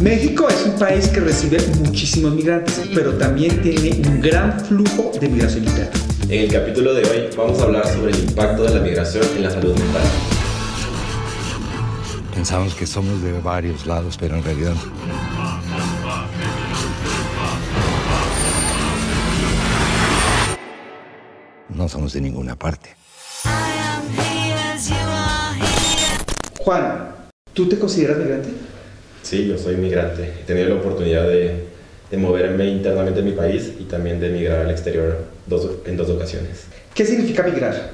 México es un país que recibe muchísimos migrantes, pero también tiene un gran flujo de migración interna. En el capítulo de hoy vamos a hablar sobre el impacto de la migración en la salud mental. Pensamos que somos de varios lados, pero en realidad no somos de ninguna parte. Juan, ¿tú te consideras migrante? Sí, yo soy migrante. He tenido la oportunidad de moverme internamente en mi país y también de migrar al exterior en dos ocasiones. ¿Qué significa migrar?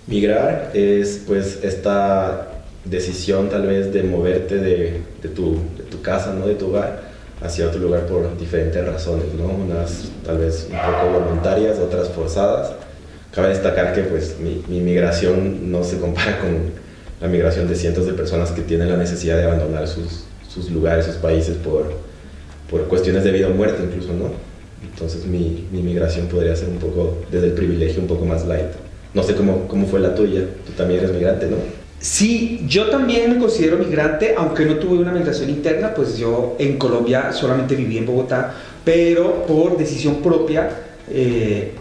Migrar es pues esta decisión tal vez de moverte de tu casa, ¿no? De tu hogar hacia otro lugar por diferentes razones, ¿no? Unas tal vez un poco voluntarias, otras forzadas. Cabe destacar que pues mi migración no se compara con la migración de cientos de personas que tienen la necesidad de abandonar sus lugares, sus países por cuestiones de vida o muerte incluso, ¿no? Entonces mi migración podría ser un poco, desde el privilegio, un poco más light. No sé cómo fue la tuya. Tú también eres migrante, ¿no? Sí, yo también me considero migrante, aunque no tuve una migración interna, pues yo en Colombia solamente viví en Bogotá, pero por decisión propia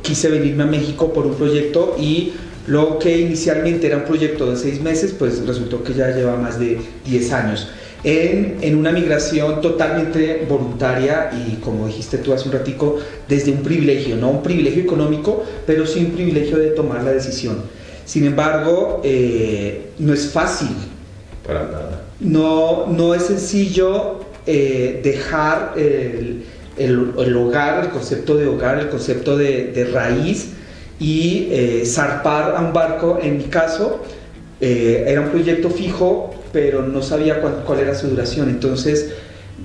quise venirme a México por un proyecto, y lo que inicialmente era un proyecto de 6 meses, pues resultó que ya lleva más de 10 años. En una migración totalmente voluntaria y, como dijiste tú hace un ratico, desde un privilegio, no un privilegio económico, pero sí un privilegio de tomar la decisión. Sin embargo, no es fácil. Para nada. No es sencillo dejar el hogar, el concepto de hogar, el concepto de raíz, y zarpar a un barco. En mi caso, era un proyecto fijo, pero no sabía cuál era su duración. Entonces,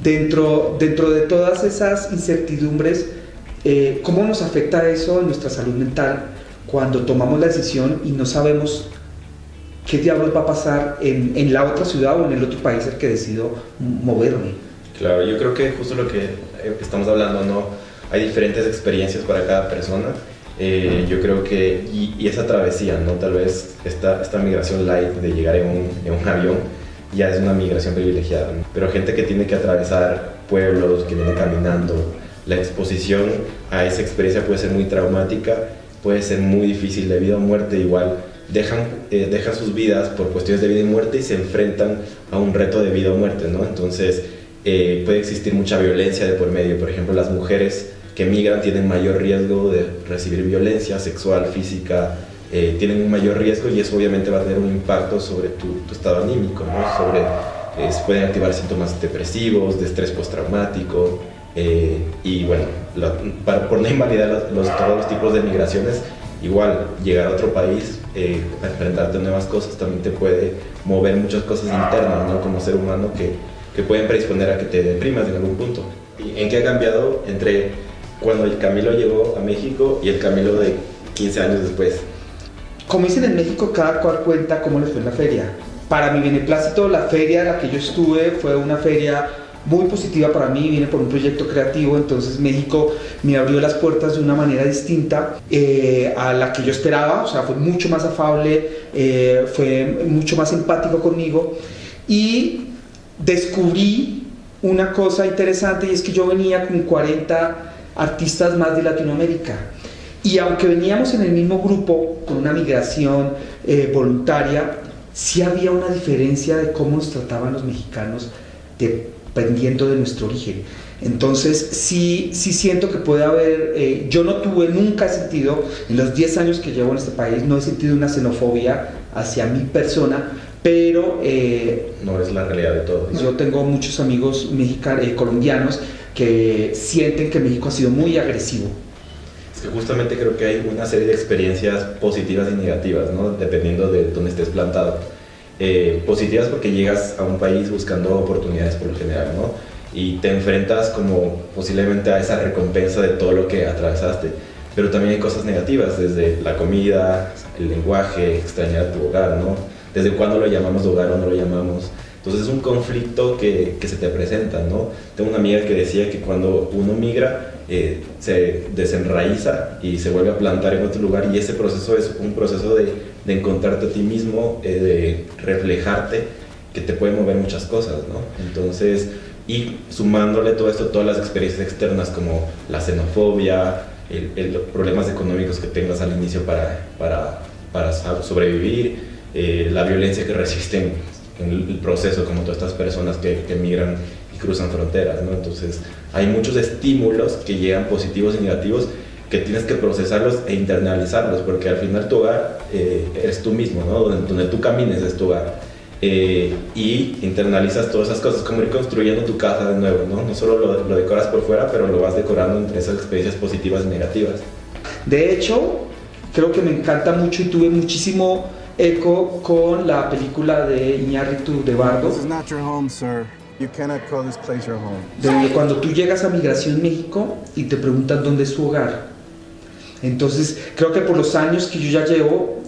dentro de todas esas incertidumbres, ¿cómo nos afecta eso en nuestra salud mental cuando tomamos la decisión y no sabemos qué diablos va a pasar en la otra ciudad o en el otro país al que decido moverme? Claro, yo creo que justo lo que estamos hablando, ¿no? Hay diferentes experiencias para cada persona. Yo creo que, y esa travesía, ¿no? Tal vez esta migración light de llegar en un avión ya es una migración privilegiada, ¿no? Pero gente que tiene que atravesar pueblos, que viene caminando, la exposición a esa experiencia puede ser muy traumática, puede ser muy difícil, de vida o muerte. Igual dejan sus vidas por cuestiones de vida y muerte y se enfrentan a un reto de vida o muerte, ¿no? Entonces puede existir mucha violencia de por medio. Por ejemplo, las mujeres que migran tienen mayor riesgo de recibir violencia sexual, física, tienen un mayor riesgo, y eso obviamente va a tener un impacto sobre tu estado anímico, ¿no? Se pueden activar síntomas depresivos, de estrés postraumático, y bueno, por no invalidar todos los tipos de migraciones, igual llegar a otro país, a enfrentarte a nuevas cosas, también te puede mover muchas cosas internas, ¿no? Como ser humano, que pueden predisponer a que te deprimas en algún punto. ¿Y en qué ha cambiado entre cuando el Camilo llegó a México y el Camilo de 15 años después? Como dicen en México, cada cual cuenta cómo les fue en la feria. Para mi beneplácito, la feria en la que yo estuve fue una feria muy positiva para mí. Vine por un proyecto creativo, entonces México me abrió las puertas de una manera distinta a la que yo esperaba. O sea, fue mucho más afable, fue mucho más empático conmigo, y descubrí una cosa interesante, y es que yo venía con 40 artistas más de Latinoamérica, y aunque veníamos en el mismo grupo con una migración voluntaria, sí había una diferencia de cómo nos trataban los mexicanos dependiendo de nuestro origen. Entonces sí siento que puede haber, yo nunca he sentido, en los 10 años que llevo en este país, no he sentido una xenofobia hacia mi persona, pero no es la realidad de todos. Yo tengo muchos amigos colombianos que sienten que México ha sido muy agresivo. Es que justamente creo que hay una serie de experiencias positivas y negativas, ¿no? Dependiendo de dónde estés plantado. Positivas porque llegas a un país buscando oportunidades por lo general, ¿no? Y te enfrentas como posiblemente a esa recompensa de todo lo que atravesaste. Pero también hay cosas negativas, desde la comida, el lenguaje, extrañar tu hogar, ¿no? Desde cuándo lo llamamos hogar o no lo llamamos. Entonces es un conflicto que se te presenta, ¿no? Tengo una amiga que decía que cuando uno migra se desenraiza y se vuelve a plantar en otro lugar, y ese proceso es un proceso de encontrarte a ti mismo, de reflejarte, que te puede mover muchas cosas, ¿no? Entonces y sumándole todo esto, todas las experiencias externas como la xenofobia, los problemas económicos que tengas al inicio para sobrevivir, la violencia que resisten en el proceso, como todas estas personas que migran y cruzan fronteras, ¿no? Entonces hay muchos estímulos que llegan positivos y negativos que tienes que procesarlos e internalizarlos, porque al final tu hogar eres tú mismo, ¿no? Donde tú camines es tu hogar. Y internalizas todas esas cosas, como ir construyendo tu casa de nuevo, ¿no? No solo lo decoras por fuera, pero lo vas decorando entre esas experiencias positivas y negativas. De hecho, creo que me encanta mucho y tuve muchísimo eco con la película de Iñárritu de Bardo. This is not your home, sir. You cannot call this place your home. Donde cuando tú llegas a Migración México y te preguntan dónde es tu hogar. Entonces, creo que por los años que yo ya llevo,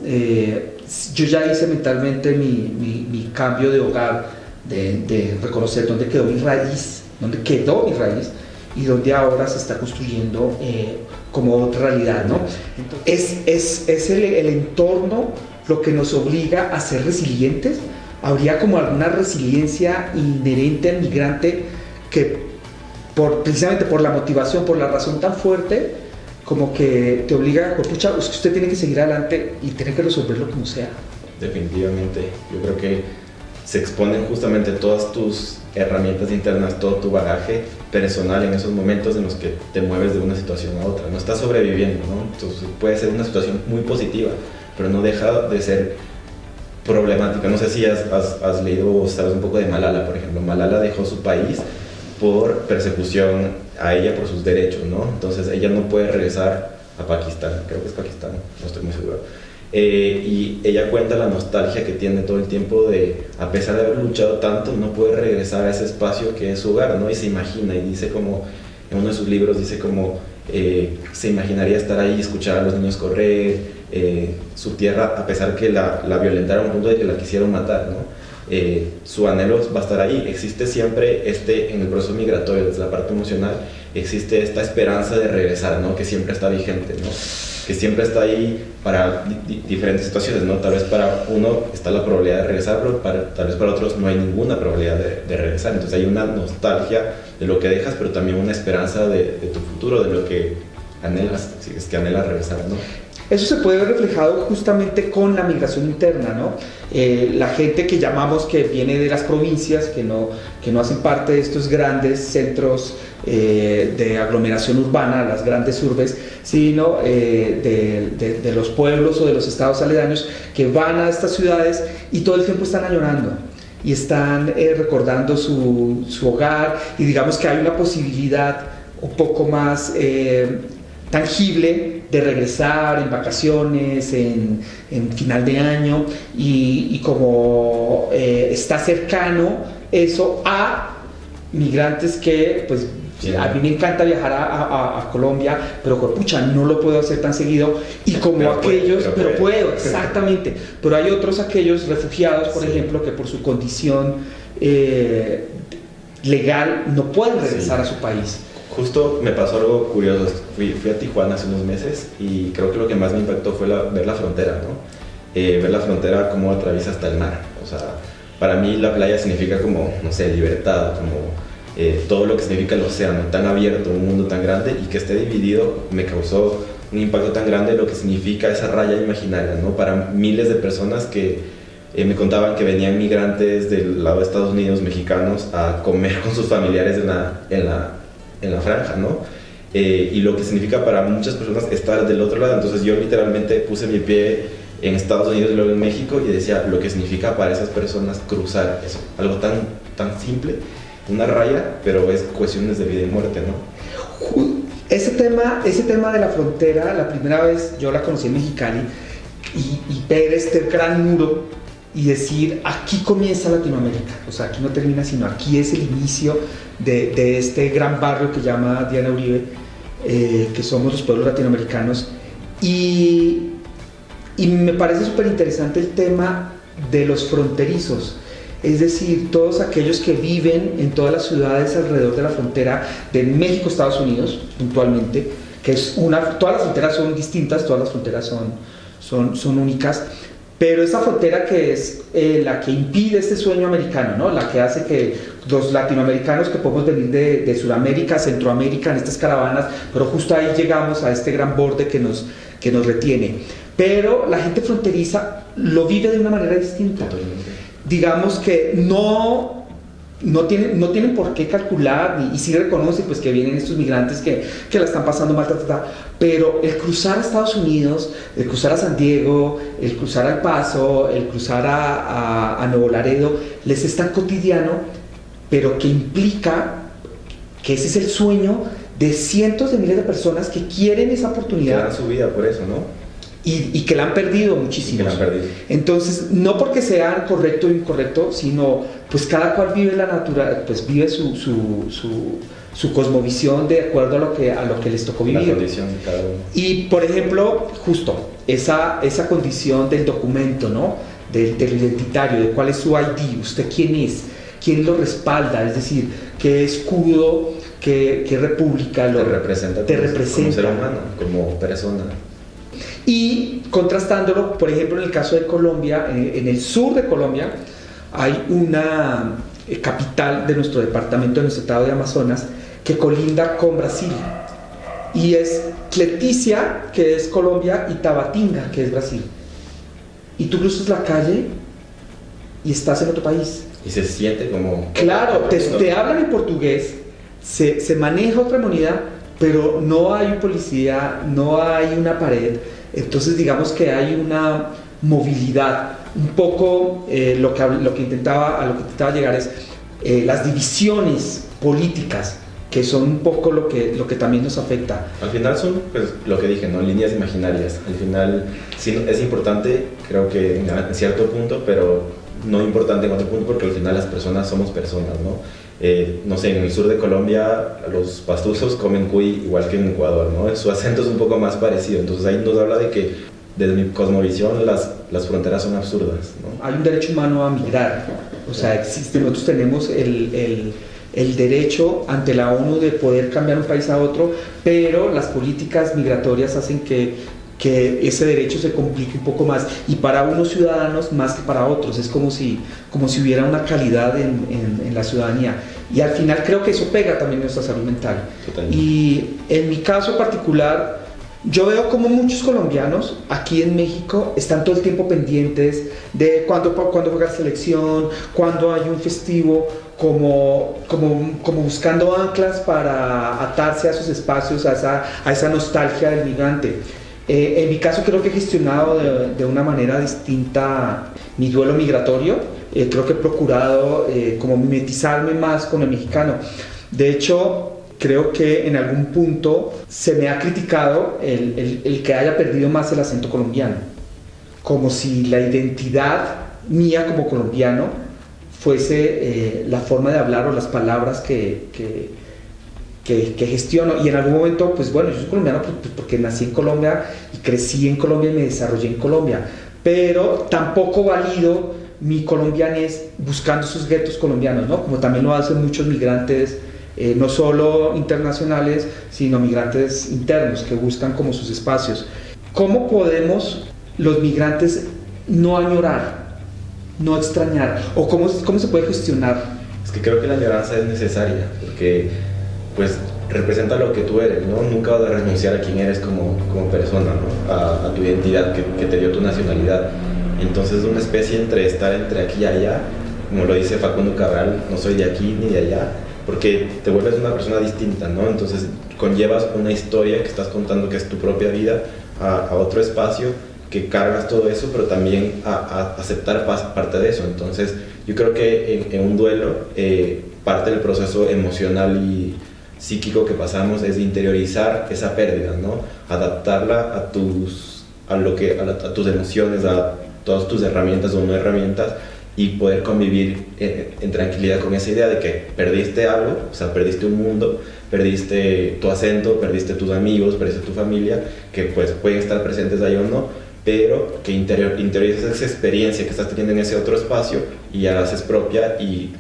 yo ya hice mentalmente mi cambio de hogar, de reconocer dónde quedó mi raíz, y donde ahora se está construyendo como otra realidad, ¿no? Entonces, es el entorno lo que nos obliga a ser resilientes. Habría como alguna resiliencia inherente al migrante que precisamente por la motivación, por la razón tan fuerte, como que te obliga, pucha, es que usted tiene que seguir adelante y tiene que resolverlo como sea. Definitivamente, yo creo que se exponen justamente todas tus herramientas internas, todo tu bagaje personal en esos momentos en los que te mueves de una situación a otra. No estás sobreviviendo, ¿no? Entonces puede ser una situación muy positiva, pero no deja de ser problemática. No sé si has leído o sabes un poco de Malala, por ejemplo. Malala dejó su país por persecución a ella por sus derechos, ¿no? Entonces ella no puede regresar a Pakistán, creo que es Pakistán, no estoy muy seguro. Y ella cuenta la nostalgia que tiene todo el tiempo de, a pesar de haber luchado tanto, no puede regresar a ese espacio que es su hogar, ¿no? Y se imagina, y dice como, en uno de sus libros dice como, se imaginaría estar ahí y escuchar a los niños correr, su tierra, a pesar que la violentaron a un punto de que la quisieron matar, ¿no? Su anhelo va a estar ahí. Existe siempre en el proceso migratorio, desde la parte emocional, existe esta esperanza de regresar, ¿no? Que siempre está vigente, ¿no? Que siempre está ahí para diferentes situaciones, ¿no? Tal vez para uno está la probabilidad de regresar, pero tal vez para otros no hay ninguna probabilidad de regresar. Entonces hay una nostalgia de lo que dejas, pero también una esperanza de tu futuro, de lo que anhelas, si es que anhelas regresar, ¿no? Eso se puede ver reflejado justamente con la migración interna, ¿no? La gente que llamamos que viene de las provincias, que no hacen parte de estos grandes centros de aglomeración urbana, las grandes urbes, sino de los pueblos o de los estados aledaños, que van a estas ciudades y todo el tiempo están añorando y están recordando su hogar, y digamos que hay una posibilidad un poco más tangible de regresar en vacaciones, en final de año, y como está cercano eso a migrantes que, pues, sí, a mí me encanta viajar a Colombia, pero pucha, no lo puedo hacer tan seguido, y como pero aquellos, pero puedo, exactamente, pero hay otros, aquellos refugiados, por ejemplo, que por su condición legal no pueden regresar a su país. Justo me pasó algo curioso. Fui a Tijuana hace unos meses y creo que lo que más me impactó fue ver la frontera, ¿no? Ver la frontera cómo atraviesa hasta el mar. O sea, para mí la playa significa como, no sé, libertad, como todo lo que significa el océano, tan abierto, un mundo tan grande, y que esté dividido me causó un impacto tan grande lo que significa esa raya imaginaria, ¿no? Para miles de personas que me contaban que venían migrantes del lado de Estados Unidos, mexicanos, a comer con sus familiares en la franja, ¿no? Y lo que significa para muchas personas estar del otro lado. Entonces yo literalmente puse mi pie en Estados Unidos y luego en México y decía lo que significa para esas personas cruzar eso, algo tan simple, una raya, pero es cuestiones de vida y muerte, ¿no? Ese tema de la frontera, la primera vez yo la conocí en Mexicali, y ver este gran muro y decir, aquí comienza Latinoamérica, o sea, aquí no termina, sino aquí es el inicio de este gran barrio que llama Diana Uribe, que somos los pueblos latinoamericanos, y me parece súper interesante el tema de los fronterizos, es decir, todos aquellos que viven en todas las ciudades alrededor de la frontera de México-Estados Unidos, puntualmente, que todas las fronteras son distintas, todas las fronteras son únicas, pero esa frontera que es la que impide este sueño americano, ¿no? La que hace que los latinoamericanos que podemos venir de Sudamérica, Centroamérica en estas caravanas, pero justo ahí llegamos a este gran borde que nos retiene. Pero la gente fronteriza lo vive de una manera distinta. Totalmente. Digamos que no tienen por qué calcular y sí reconocen pues, que vienen estos migrantes que la están pasando mal, pero el cruzar a Estados Unidos, el cruzar a San Diego, el cruzar al Paso, el cruzar a Nuevo Laredo, les es tan cotidiano, pero que implica que ese es el sueño de cientos de miles de personas que quieren esa oportunidad. Que dan su vida por eso, ¿no? Y que la han perdido muchísimo. Que la han perdido. Entonces, no porque sean correcto o incorrecto, sino pues cada cual vive la naturaleza, pues vive su cosmovisión de acuerdo a lo que les tocó vivir. La condición de cada uno. Y por ejemplo, justo esa condición del documento, ¿no? Del identitario, de cuál es su ID, usted quién es, quién lo respalda, es decir, qué escudo, qué república te representa como ser humano, como persona. Y contrastándolo, por ejemplo, en el caso de Colombia, en el sur de Colombia, hay una capital de nuestro departamento, de nuestro estado de Amazonas, que colinda con Brasil. Y es Leticia, que es Colombia, y Tabatinga, que es Brasil. Y tú cruzas la calle y estás en otro país. Y se siente como... Claro, te hablan en portugués, se maneja otra moneda, pero no hay un policía, no hay una pared. Entonces digamos que hay una movilidad. Un poco lo que intentaba llegar es las divisiones políticas, que son un poco lo que también nos afecta. Al final son, pues, lo que dije, ¿no? Líneas imaginarias. Al final sí es importante, creo que en cierto punto, pero no importante en otro punto, porque al final las personas somos personas, ¿no? No sé, en el sur de Colombia los pastusos comen cuy igual que en Ecuador, ¿no? Su acento es un poco más parecido, entonces ahí nos habla de que desde mi cosmovisión las fronteras son absurdas, ¿no? Hay un derecho humano a migrar, o sea, existe, nosotros tenemos el derecho ante la ONU de poder cambiar un país a otro, pero las políticas migratorias hacen que ese derecho se complique un poco más, y para unos ciudadanos más que para otros. Es como si hubiera una calidad en la ciudadanía, y al final creo que eso pega también en nuestra salud mental. Totalmente. Y en mi caso particular, yo veo como muchos colombianos aquí en México están todo el tiempo pendientes de cuándo juega selección, cuándo hay un festivo, como buscando anclas para atarse a sus espacios, a esa nostalgia del migrante. En mi caso creo que he gestionado de una manera distinta mi duelo migratorio. Creo que he procurado como mimetizarme más con el mexicano. De hecho, creo que en algún punto se me ha criticado el que haya perdido más el acento colombiano, como si la identidad mía como colombiano fuese la forma de hablar o las palabras que gestiono. Y en algún momento, pues bueno, yo soy colombiano porque nací en Colombia y crecí en Colombia y me desarrollé en Colombia, pero tampoco valido mi colombianés buscando sus guetos colombianos, ¿no? Como también lo hacen muchos migrantes, no solo internacionales, sino migrantes internos que buscan como sus espacios. ¿Cómo podemos los migrantes no añorar, no extrañar? ¿O cómo se puede gestionar? Es que creo que la añoranza es necesaria, porque pues representa lo que tú eres, ¿no? Nunca vas a renunciar a quién eres como persona, ¿no? A tu identidad que te dio tu nacionalidad. Entonces es una especie entre estar entre aquí y allá, como lo dice Facundo Cabral, no soy de aquí ni de allá, porque te vuelves una persona distinta, ¿no? Entonces conllevas una historia que estás contando, que es tu propia vida, a otro espacio, que cargas todo eso, pero también a aceptar parte de eso. Entonces yo creo que en un duelo parte del proceso emocional y psíquico que pasamos es interiorizar esa pérdida, ¿no? Adaptarla a tus emociones, a todas tus herramientas o no herramientas, y poder convivir en tranquilidad con esa idea de que perdiste algo, o sea, perdiste un mundo, perdiste tu acento, perdiste tus amigos, perdiste tu familia, que pues pueden estar presentes ahí o no, pero que interiorizas esa experiencia que estás teniendo en ese otro espacio y ya la haces propia y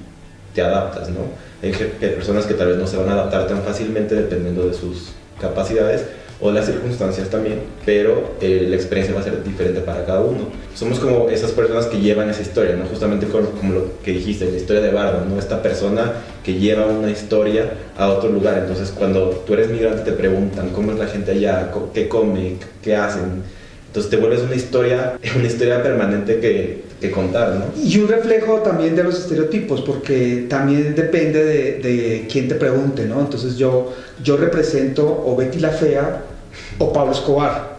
te adaptas, ¿no? Hay personas que tal vez no se van a adaptar tan fácilmente dependiendo de sus capacidades, o las circunstancias también, pero la experiencia va a ser diferente para cada uno. Somos como esas personas que llevan esa historia, ¿no? Justamente como lo que dijiste, la historia de Bardo, ¿no? Esta persona que lleva una historia a otro lugar. Entonces, cuando tú eres migrante te preguntan cómo es la gente allá, qué come, qué hacen. Entonces te vuelves una historia permanente que contar, ¿no? Y un reflejo también de los estereotipos, porque también depende de quién te pregunte, ¿no? Entonces yo represento o Betty la Fea o Pablo Escobar.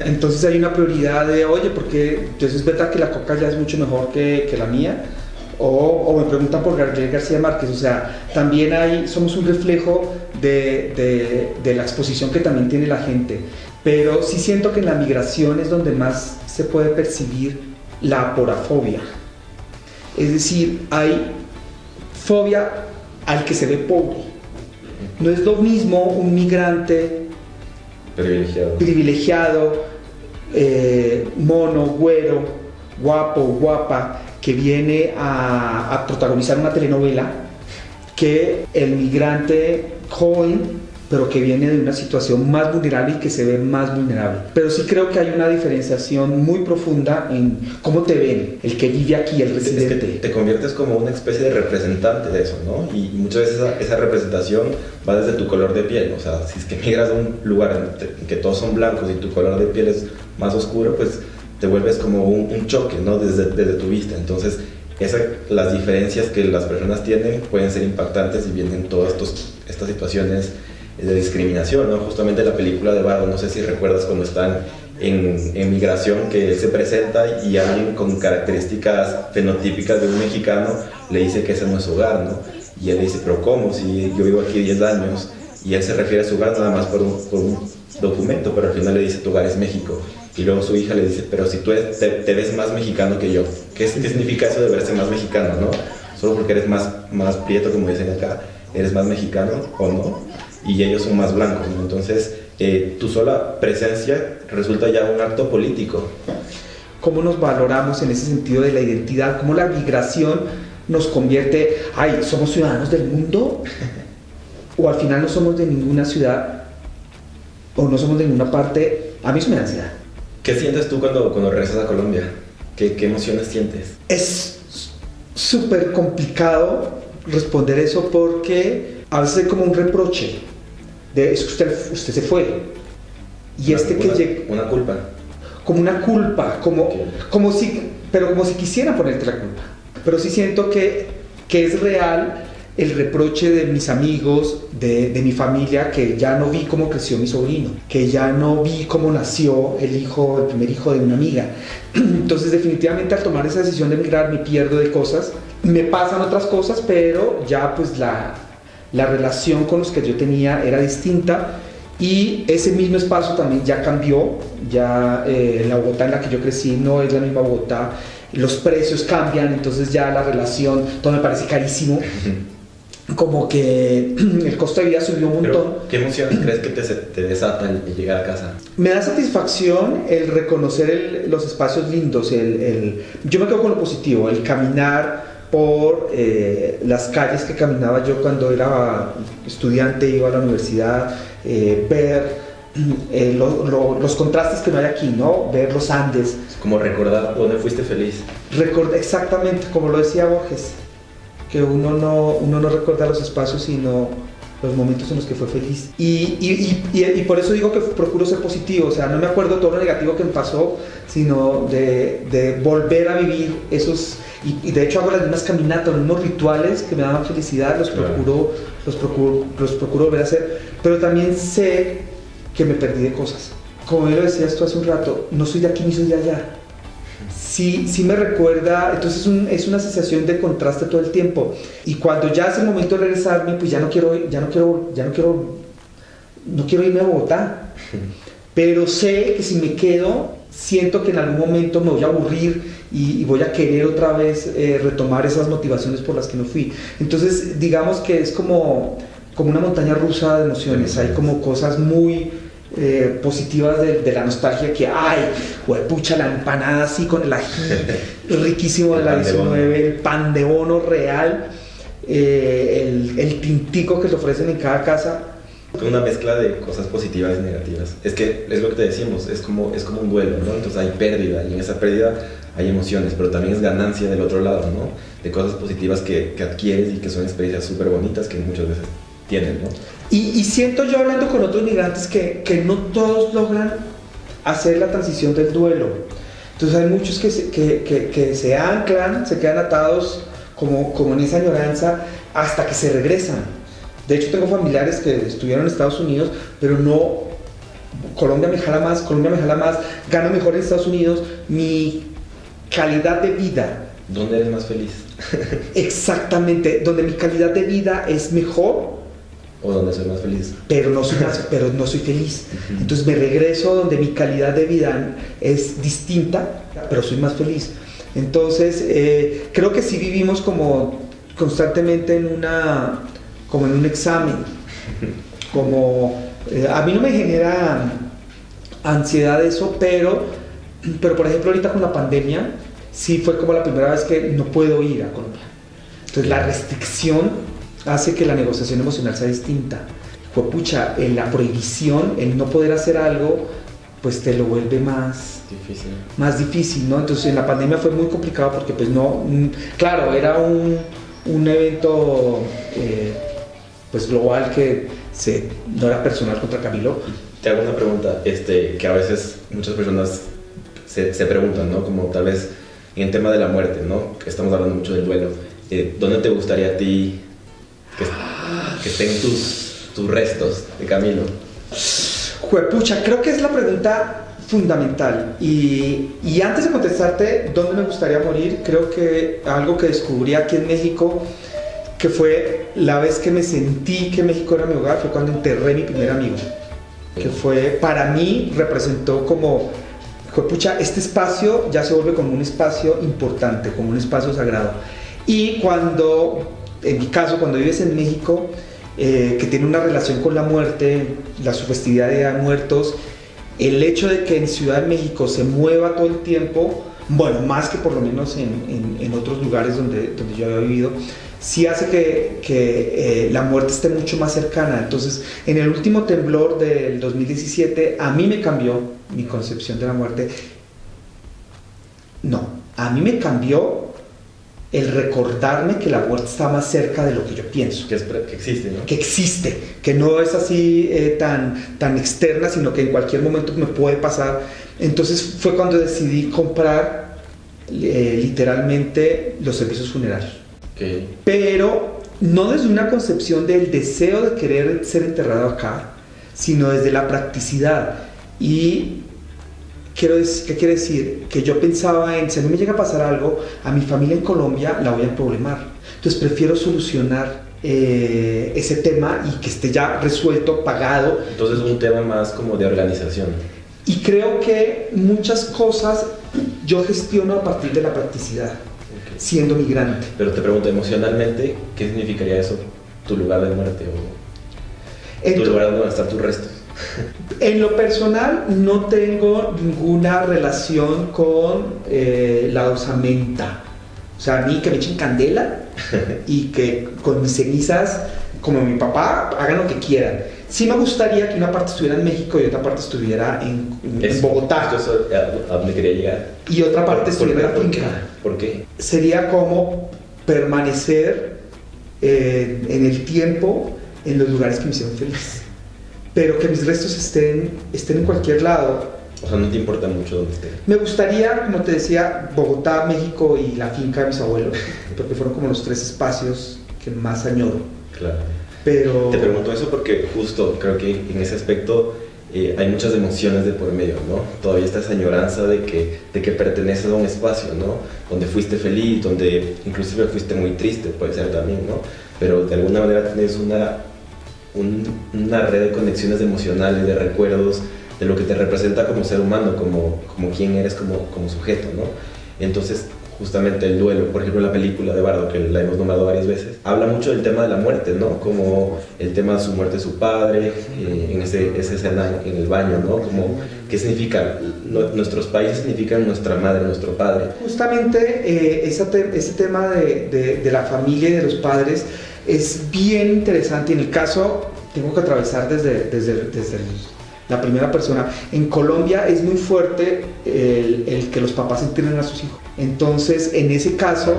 Entonces hay una prioridad de, oye, porque entonces es verdad que la coca ya es mucho mejor que la mía. O me preguntan por Gabriel García Márquez. O sea, también somos un reflejo de la exposición que también tiene la gente. Pero sí siento que en la migración es donde más se puede percibir la aporafobia. Es decir, hay fobia al que se ve pobre. No es lo mismo un migrante privilegiado, mono, güero, guapo, guapa, que viene a protagonizar una telenovela, que el migrante joven, pero que viene de una situación más vulnerable y que se ve más vulnerable. Pero sí creo que hay una diferenciación muy profunda en cómo te ven, el que vive aquí, el residente. Es que te conviertes como una especie de representante de eso, ¿no? Y muchas veces esa representación va desde tu color de piel. O sea, si es que migras a un lugar en que todos son blancos y tu color de piel es más oscuro, pues te vuelves como un choque, ¿no? Desde tu vista. Entonces, las diferencias que las personas tienen pueden ser impactantes y vienen todas estas situaciones de discriminación, ¿no? Justamente la película de Bardo, no sé si recuerdas cuando están en migración, que él se presenta y alguien con características fenotípicas de un mexicano le dice que ese no es su hogar, ¿no? Y él dice, pero ¿cómo? Si yo vivo aquí 10 años, y él se refiere a su hogar nada más por un documento, pero al final le dice, tu hogar es México. Y luego su hija le dice, pero si tú te ves más mexicano que yo. ¿Qué significa eso de verse más mexicano, no? Solo porque eres más prieto, como dicen acá, ¿eres más mexicano o no? Y ellos son más blancos, ¿no? Entonces, tu sola presencia resulta ya un acto político. ¿Cómo nos valoramos en ese sentido de la identidad? ¿Cómo la migración nos convierte, somos ciudadanos del mundo? ¿O al final no somos de ninguna ciudad? ¿O no somos de ninguna parte? A mí eso me da ansiedad. ¿Qué sientes tú cuando regresas a Colombia? ¿Qué emociones sientes? Es súper complicado responder eso porque a veces hay como un reproche de es que usted se fue y una culpa, como una culpa, como si quisieran ponerte la culpa. Pero sí siento que es real el reproche de mis amigos, de mi familia, que ya no vi cómo creció mi sobrino, que ya no vi cómo nació el primer hijo de una amiga. Entonces definitivamente al tomar esa decisión de emigrar me pierdo de cosas, me pasan otras cosas, pero ya pues la relación con los que yo tenía era distinta y ese mismo espacio también ya cambió. Ya la Bogotá en la que yo crecí no es la misma Bogotá, los precios cambian, entonces ya la relación, todo me parece carísimo. Como que el costo de vida subió un montón. Pero, ¿qué emociones crees que te desata el llegar a casa? Me da satisfacción el reconocer los espacios lindos. Yo me quedo con lo positivo, el caminar por las calles que caminaba yo cuando era estudiante, iba a la universidad, ver los contrastes que no hay aquí, ¿no? Ver los Andes. Como recordar dónde fuiste feliz. Exactamente, como lo decía Borges, que uno no recuerda los espacios sino los momentos en los que fue feliz y por eso digo que procuro ser positivo. O sea, no me acuerdo todo lo negativo que me pasó, sino de volver a vivir esos, y de hecho hago las mismas caminatas, los mismos rituales que me daban felicidad, los procuro volver a hacer, pero también sé que me perdí de cosas. Como yo lo decías tú hace un rato, no soy de aquí ni soy de allá. Sí me recuerda, entonces es una sensación de contraste todo el tiempo. Y cuando ya es el momento de regresarme, pues ya no quiero irme a Bogotá. Pero sé que si me quedo, siento que en algún momento me voy a aburrir y voy a querer otra vez retomar esas motivaciones por las que no fui. Entonces, digamos que es como una montaña rusa de emociones. Hay como cosas muy positivas de la nostalgia, que pucha, la empanada así con el ají riquísimo de la 19, el pan de bono real, el tintico que te ofrecen en cada casa, Con una mezcla de cosas positivas y negativas. Es que es lo que te decimos, es como un duelo, ¿no? Entonces hay pérdida y en esa pérdida hay emociones, pero también es ganancia del otro lado, ¿no? De cosas positivas que adquieres y que son experiencias súper bonitas que muchas veces tienen, ¿no? Y siento yo hablando con otros migrantes que no todos logran hacer la transición del duelo. Entonces hay muchos que se anclan, se quedan atados como en esa añoranza hasta que se regresan. De hecho tengo familiares que estuvieron en Estados Unidos, pero no, Colombia me jala más, gano mejor en Estados Unidos, mi calidad de vida. ¿Dónde eres más feliz? Exactamente, donde mi calidad de vida es mejor. ¿O dónde soy más feliz? Pero no soy feliz. Entonces me regreso donde mi calidad de vida es distinta, pero soy más feliz. Entonces creo que sí vivimos como constantemente en un examen. A mí no me genera ansiedad eso, pero por ejemplo ahorita con la pandemia sí fue como la primera vez que no puedo ir a Colombia. Entonces la restricción hace que la negociación emocional sea distinta. Pucha, la prohibición, el no poder hacer algo, pues te lo vuelve más difícil, ¿no? Entonces en la pandemia fue muy complicado porque pues no, claro, era un evento pues global que no era personal contra Camilo. Te hago una pregunta que a veces muchas personas se preguntan, ¿no? Como tal vez en el tema de la muerte, ¿no? Que estamos hablando mucho del duelo. ¿Dónde te gustaría a ti que estén tus restos de Camilo? Juepucha, creo que es la pregunta fundamental y antes de contestarte dónde me gustaría morir, creo que algo que descubrí aquí en México, que fue la vez que me sentí que México era mi hogar, fue cuando enterré a mi primer amigo, que fue, para mí, representó como, juepucha, este espacio ya se vuelve como un espacio importante, como un espacio sagrado. Y cuando, en mi caso, cuando vives en México, que tiene una relación con la muerte, la sugestividad de muertos, el hecho de que en Ciudad de México se mueva todo el tiempo, bueno, más que por lo menos en otros lugares donde yo había vivido, sí hace que la muerte esté mucho más cercana. Entonces, en el último temblor del 2017, a mí me cambió mi concepción de la muerte. No, a mí me cambió el recordarme que la muerte está más cerca de lo que yo pienso. Que existe, ¿no? Que existe, que no es así tan externa, sino que en cualquier momento me puede pasar. Entonces fue cuando decidí comprar literalmente los servicios funerarios. Okay. Pero no desde una concepción del deseo de querer ser enterrado acá, sino desde la practicidad. Y ¿qué quiere decir? Que yo pensaba si a mí me llega a pasar algo, a mi familia en Colombia la voy a problemar. Entonces prefiero solucionar ese tema y que esté ya resuelto, pagado. Entonces es un tema más como de organización. Y creo que muchas cosas yo gestiono a partir de la practicidad, siendo migrante. Pero te pregunto, emocionalmente, ¿qué significaría eso? ¿Tu lugar de muerte o tu lugar donde van a estar tus restos? En lo personal no tengo ninguna relación con la osamenta. O sea, a mí que me echen candela y que con mis cenizas, como mi papá, hagan lo que quieran. Sí me gustaría que una parte estuviera en México y otra parte estuviera en Bogotá. Eso a donde quería llegar. Y otra parte estuviera en la finca. ¿Por qué? Sería como permanecer en el tiempo, en los lugares que me hicieron feliz. Pero que mis restos estén en cualquier lado. O sea, no te importa mucho dónde esté. Me gustaría, como te decía, Bogotá, México y la finca de mis abuelos, porque fueron como los tres espacios que más añoro. Claro. Pero te pregunto eso porque justo creo que en ese aspecto hay muchas emociones de por medio, ¿no? Todavía está esa añoranza de que perteneces a un espacio, ¿no? Donde fuiste feliz, donde inclusive fuiste muy triste, puede ser también, ¿no? Pero de alguna manera tienes una red de conexiones emocionales, de recuerdos, de lo que te representa como ser humano, como quién eres como sujeto, ¿no? Entonces, justamente el duelo, por ejemplo, la película de Bardo, que la hemos nombrado varias veces, habla mucho del tema de la muerte, ¿no? Como el tema de su muerte de su padre, en esa escena en el baño, ¿no? Como, ¿qué significa? Nuestros países significan nuestra madre, nuestro padre. Justamente ese tema de la familia y de los padres es bien interesante. En el caso, tengo que atravesar desde la primera persona. En Colombia es muy fuerte el que los papás entrenen a sus hijos. Entonces, en ese caso,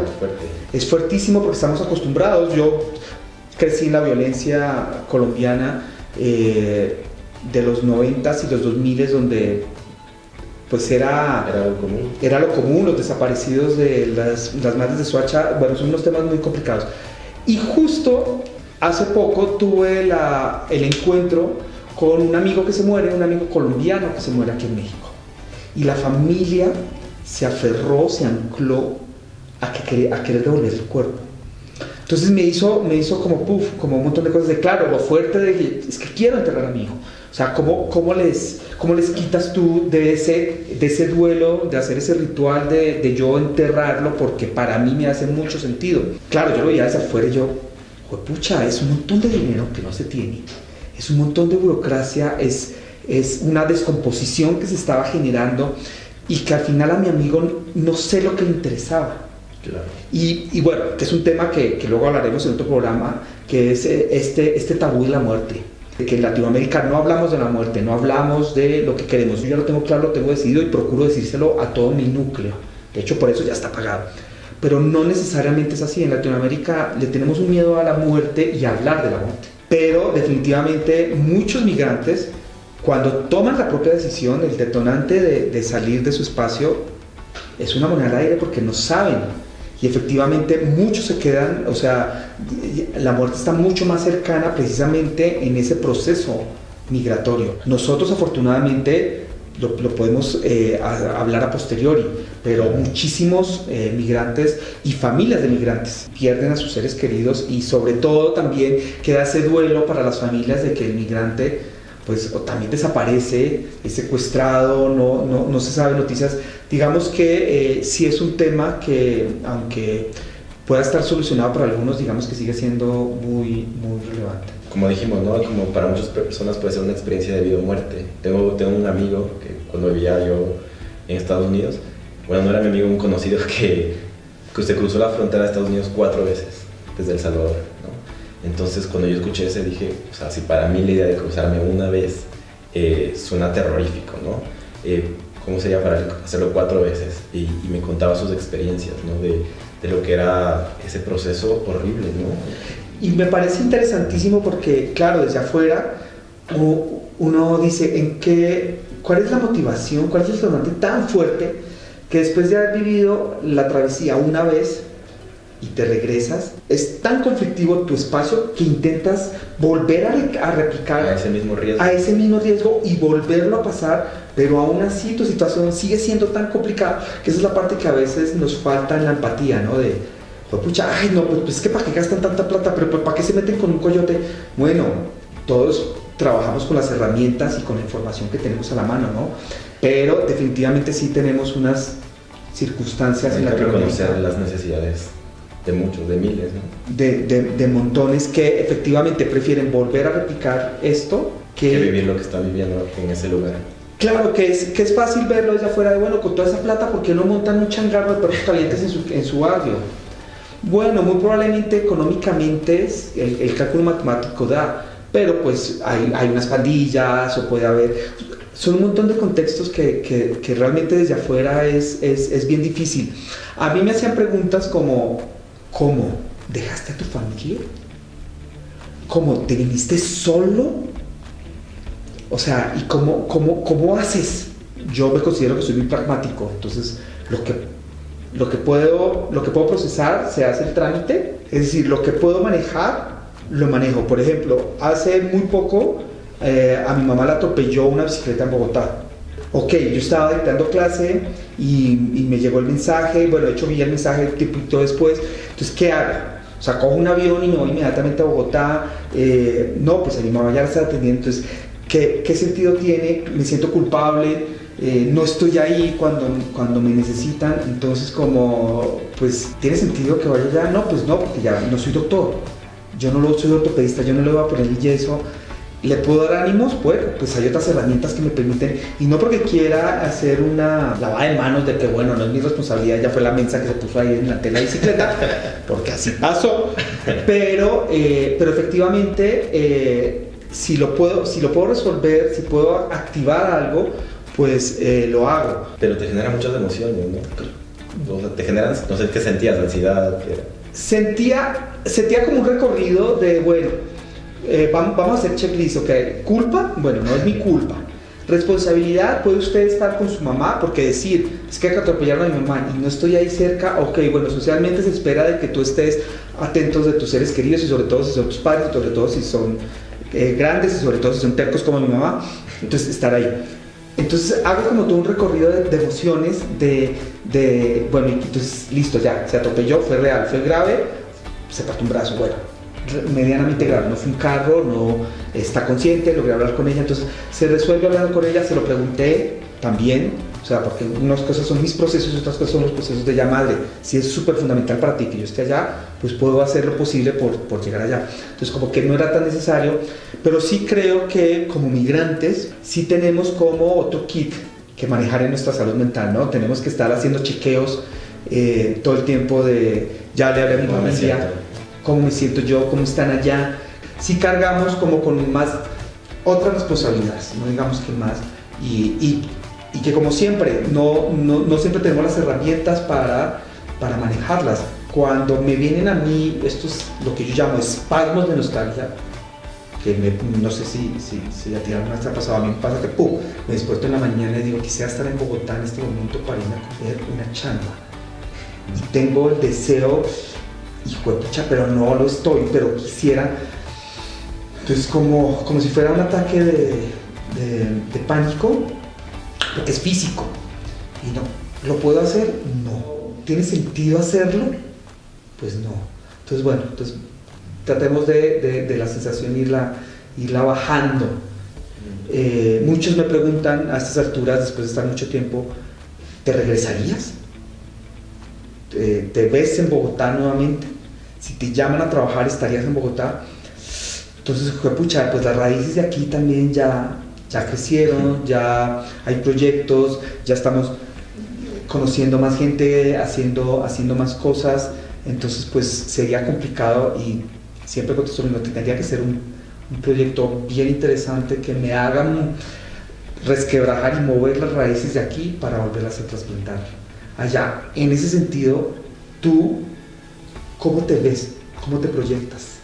es fuertísimo porque estamos acostumbrados. Yo crecí en la violencia colombiana de los 90s y los 2000s, donde pues era lo común, los desaparecidos de las madres de Soacha. Bueno, son unos temas muy complicados. Y justo hace poco tuve el encuentro con un amigo que se muere, un amigo colombiano que se muere aquí en México. Y la familia se aferró, se ancló a querer devolver el cuerpo. Entonces me hizo como un montón de cosas de claro, lo fuerte de es que quiero enterrar a mi hijo. O sea, ¿cómo les quitas tú de ese duelo, de hacer ese ritual de yo enterrarlo? Porque para mí me hace mucho sentido. Claro, yo lo veía desde afuera y yo, pucha, es un montón de dinero que no se tiene, es un montón de burocracia, es una descomposición que se estaba generando y que al final a mi amigo no sé lo que le interesaba. Claro. Y bueno, que es un tema que luego hablaremos en otro programa, que es este tabú de la muerte. Que en Latinoamérica no hablamos de la muerte, no hablamos de lo que queremos. Yo ya lo tengo claro, lo tengo decidido y procuro decírselo a todo mi núcleo. De hecho, por eso ya está pagado. Pero no necesariamente es así. En Latinoamérica le tenemos un miedo a la muerte y a hablar de la muerte. Pero definitivamente muchos migrantes, cuando toman la propia decisión, el detonante de salir de su espacio, es una moneda al aire porque no saben. Y efectivamente muchos se quedan, o sea, la muerte está mucho más cercana precisamente en ese proceso migratorio. Nosotros afortunadamente lo podemos hablar a posteriori, pero muchísimos migrantes y familias de migrantes pierden a sus seres queridos y sobre todo también queda ese duelo para las familias de que el migrante pues o también desaparece, es secuestrado, no se sabe noticias. Digamos que sí es un tema que, aunque pueda estar solucionado para algunos, digamos que sigue siendo muy, muy relevante. Como dijimos, ¿no? Como para muchas personas puede ser una experiencia de vida o muerte. Tengo un amigo que cuando vivía yo en Estados Unidos, bueno, no era mi amigo, un conocido que se cruzó la frontera de Estados Unidos 4 veces desde El Salvador, ¿no? Entonces cuando yo escuché eso dije, o sea, si para mí la idea de cruzarme una vez suena terrorífico, ¿no? ¿Cómo sería para él hacerlo 4 veces? Y me contaba sus experiencias, ¿no? De lo que era ese proceso horrible, ¿no? Y me parece interesantísimo porque, claro, desde afuera uno dice, ¿cuál es la motivación? ¿Cuál es el detonante tan fuerte que después de haber vivido la travesía una vez y te regresas, es tan conflictivo tu espacio que intentas volver a replicar a ese mismo riesgo y volverlo a pasar, pero aún así tu situación sigue siendo tan complicada que esa es la parte que a veces nos falta en la empatía, ¿no? Pues pucha, ay no, pues es que para qué gastan tanta plata, pero para qué se meten con un coyote. Bueno, todos trabajamos con las herramientas y con la información que tenemos a la mano, ¿no? Pero definitivamente sí tenemos unas circunstancias en la que reconocer las necesidades de muchos, de miles, ¿no? De montones que efectivamente prefieren volver a replicar esto que vivir lo que están viviendo en ese lugar. Claro, que es fácil verlo desde afuera de, bueno, con toda esa plata, ¿por qué no montan un changarro de perros calientes en su barrio? Bueno, muy probablemente económicamente el cálculo matemático da, pero pues hay unas pandillas o puede haber... Son un montón de contextos que realmente desde afuera es bien difícil. A mí me hacían preguntas como, ¿cómo? ¿Dejaste a tu familia? ¿Cómo? ¿Te viniste solo? O sea, ¿y cómo haces? Yo me considero que soy muy pragmático, entonces lo que puedo procesar se hace el trámite, es decir, lo que puedo manejar, lo manejo. Por ejemplo, hace muy poco a mi mamá la atropelló una bicicleta en Bogotá. Ok, yo estaba dictando clase y me llegó el mensaje, bueno, de hecho vi el mensaje tipito después, entonces, ¿qué hago? O sea, cojo un avión y me voy inmediatamente a Bogotá, no, pues a mi mamá ya la está atendiendo, entonces, ¿qué sentido tiene? Me siento culpable, no estoy ahí cuando me necesitan, entonces como, pues, ¿tiene sentido que vaya allá? No, pues no, porque ya no soy doctor, yo no soy ortopedista, yo no le voy a poner el yeso. ¿Le puedo dar ánimos? Bueno, pues hay otras herramientas que me permiten, y no porque quiera hacer una lavada de manos de que bueno, no es mi responsabilidad, ya fue la mensa que se puso ahí en la tela de bicicleta, porque así pasó, pero efectivamente si lo puedo resolver, si puedo activar algo, pues lo hago. Pero te genera muchas emociones, ¿no? O sea, te generan, no sé qué sentías, ansiedad. Sentía como un recorrido de, bueno, vamos a hacer checklist, ok, culpa, bueno, no es mi culpa. Responsabilidad, puede usted estar con su mamá, porque decir, es que atropellaron a mi mamá y no estoy ahí cerca, ok, bueno, socialmente se espera de que tú estés atentos de tus seres queridos, y sobre todo si son tus padres, y sobre todo si son grandes, y sobre todo si son tercos como mi mamá, entonces estar ahí. Entonces hago como todo un recorrido de emociones, bueno, entonces listo, ya, se atropelló, fue real, fue grave, se partió un brazo, bueno, medianamente grave, no fue un carro, no está consciente, logré hablar con ella, entonces se resuelve hablando con ella, se lo pregunté también, o sea, porque unas cosas son mis procesos y otras cosas son los procesos de ella madre. Si es súper fundamental para ti que yo esté allá, pues puedo hacer lo posible por llegar allá. Entonces como que no era tan necesario, pero sí creo que como migrantes sí tenemos como otro kit que manejar en nuestra salud mental, ¿no? Tenemos que estar haciendo chequeos todo el tiempo de, ya le hablé a mi familia, cómo me siento yo, cómo están allá. Sí cargamos como con más otras responsabilidades, no digamos que más, y que como siempre, no siempre tenemos las herramientas para manejarlas. Cuando me vienen a mí estos, lo que yo llamo espasmos de nostalgia, que no sé si a ti alguna vez te ha pasado, a mí me pasa que me despierto en la mañana y digo, quisiera estar en Bogotá en este momento para irme a comer una chamba. Y tengo el deseo, hijo de pucha, pero no lo estoy, pero quisiera. Entonces como si fuera un ataque de pánico, porque es físico. Y no, ¿lo puedo hacer? No. ¿Tiene sentido hacerlo? Pues no. Entonces bueno, tratemos de la sensación irla bajando. Muchos me preguntan a estas alturas, después de estar mucho tiempo, ¿te regresarías? ¿Te ves en Bogotá nuevamente? Si te llaman a trabajar, ¿estarías en Bogotá? Entonces, pucha, pues las raíces de aquí también ya crecieron, ya hay proyectos, ya estamos conociendo más gente, haciendo más cosas, entonces pues sería complicado, y siempre contesto lo mismo, tendría que ser un proyecto bien interesante que me haga resquebrajar y mover las raíces de aquí para volverlas a trasplantar allá. En ese sentido, tú, ¿cómo te ves? ¿Cómo te proyectas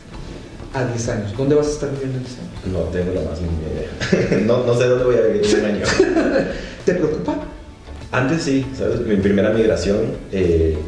a 10 años? ¿Dónde vas a estar viviendo en 10 años? No tengo la más mínima idea. no sé dónde voy a vivir en un año. ¿Te preocupa? Antes sí, ¿sabes? Mi primera migración, que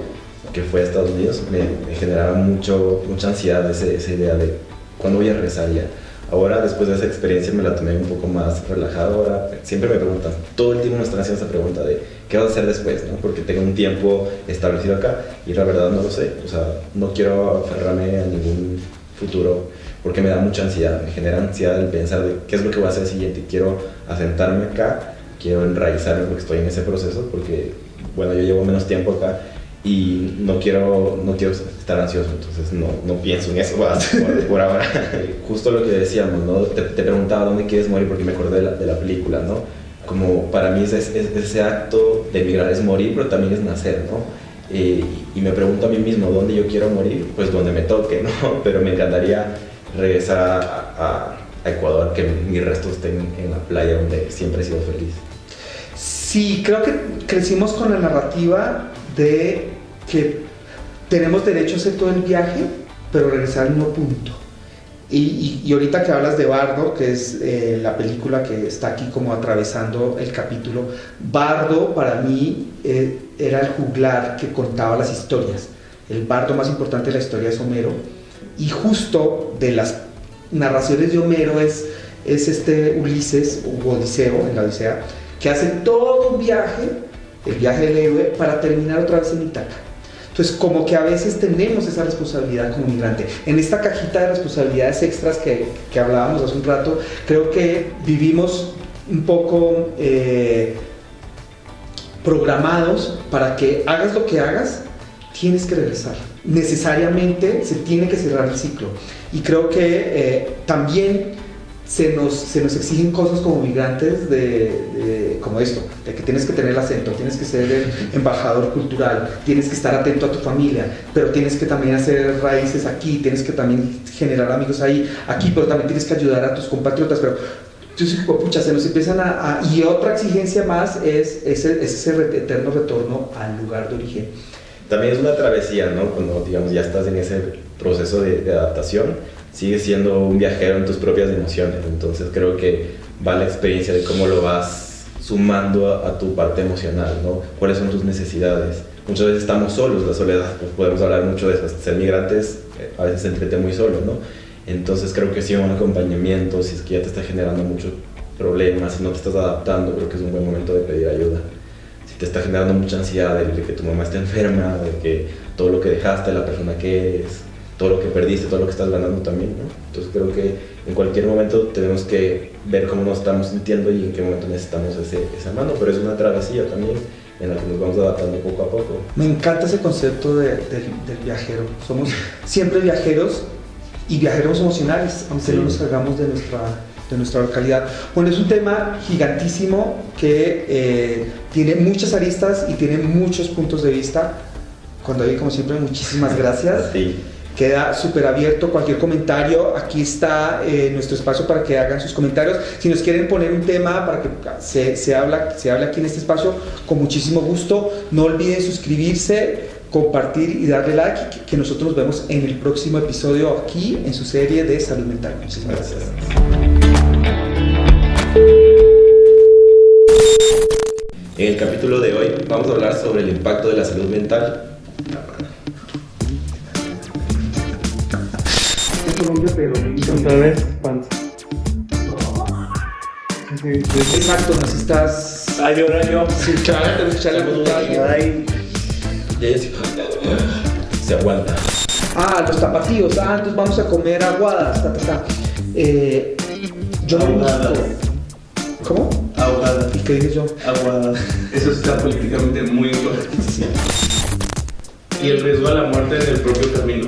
fue a Estados Unidos, me generaba mucha ansiedad esa idea de cuándo voy a regresar ya. Ahora, después de esa experiencia, me la tomé un poco más relajado. Ahora siempre me preguntan, todo el tiempo me están haciendo esa pregunta de ¿qué vas a hacer después? ¿No? Porque tengo un tiempo establecido acá y la verdad no lo sé. O sea, no quiero aferrarme a ningún futuro porque me da mucha ansiedad, me genera ansiedad el pensar de qué es lo que voy a hacer siguiente. Quiero asentarme acá, quiero enraizarme porque estoy en ese proceso, porque bueno, yo llevo menos tiempo acá y no quiero estar ansioso, entonces no pienso en eso por ahora. Justo lo que decíamos, ¿no? Te preguntaba dónde quieres morir porque me acordé de la película, ¿no? Como para mí ese acto de emigrar es morir, pero también es nacer, ¿no? Y me pregunto a mí mismo dónde yo quiero morir, pues donde me toque, ¿no? Pero me encantaría regresar a Ecuador, que mis restos estén en la playa donde siempre he sido feliz. Sí, creo que crecimos con la narrativa de que tenemos derecho a hacer todo el viaje, pero regresar al mismo punto. Y ahorita que hablas de Bardo, que es la película que está aquí como atravesando el capítulo, Bardo para mí era el juglar que contaba las historias. El bardo más importante de la historia es Homero, y justo de las narraciones de Homero es este Ulises, o Odiseo, en la Odisea, que hace todo un viaje, el viaje del héroe, para terminar otra vez en Ítaca. Entonces, como que a veces tenemos esa responsabilidad como migrante. En esta cajita de responsabilidades extras que hablábamos hace un rato, creo que vivimos un poco programados para que hagas lo que hagas, tienes que regresar. Necesariamente se tiene que cerrar el ciclo. Y creo que también se nos exigen cosas como migrantes como esto, de que tienes que tener el acento, tienes que ser el embajador cultural, tienes que estar atento a tu familia, pero tienes que también hacer raíces aquí, tienes que también generar amigos aquí, pero también tienes que ayudar a tus compatriotas, pero yo soy pucha, se nos empiezan y otra exigencia más es ese eterno retorno al lugar de origen. También es una travesía, ¿no? Cuando, digamos, ya estás en ese proceso de adaptación, sigues siendo un viajero en tus propias emociones. Entonces creo que va la experiencia de cómo lo vas sumando a tu parte emocional, ¿no? ¿Cuáles son tus necesidades? Muchas veces estamos solos, la soledad, pues podemos hablar mucho de eso. Ser migrantes a veces se entrete muy solo, ¿no? Entonces creo que sí, un acompañamiento, si es que ya te está generando muchos problemas, si no te estás adaptando, creo que es un buen momento de pedir ayuda. Si te está generando mucha ansiedad de que tu mamá está enferma, de que todo lo que dejaste, la persona que eres, todo lo que perdiste, todo lo que estás ganando también, ¿no? Entonces creo que en cualquier momento tenemos que ver cómo nos estamos sintiendo y en qué momento necesitamos esa mano, pero es una travesía también en la que nos vamos adaptando poco a poco. Me encanta ese concepto del viajero. Somos siempre viajeros y viajeros emocionales, aunque no nos salgamos de nuestra localidad. Bueno, es un tema gigantísimo que tiene muchas aristas y tiene muchos puntos de vista. Juan David, como siempre, muchísimas gracias. Sí. Queda súper abierto cualquier comentario. Aquí está nuestro espacio para que hagan sus comentarios. Si nos quieren poner un tema para que se hable aquí en este espacio, con muchísimo gusto. No olviden suscribirse, compartir y darle like, que nosotros nos vemos en el próximo episodio aquí en su serie de Salud Mental. Muchísimas gracias. En el capítulo de hoy vamos a hablar sobre el impacto de la salud mental. Colombia, pero Otra vez, panza. exacto, necesitas Ay, ahora yo. escuchar la pantalla. Ay, Y ella se aguanta. Los tapatíos, entonces vamos a comer aguadas, yo no Aguadas. busco. ¿Cómo? ahogada. ¿Y qué dije yo? Agua. Eso está políticamente muy incorrecto. Y el riesgo a la muerte en el propio camino.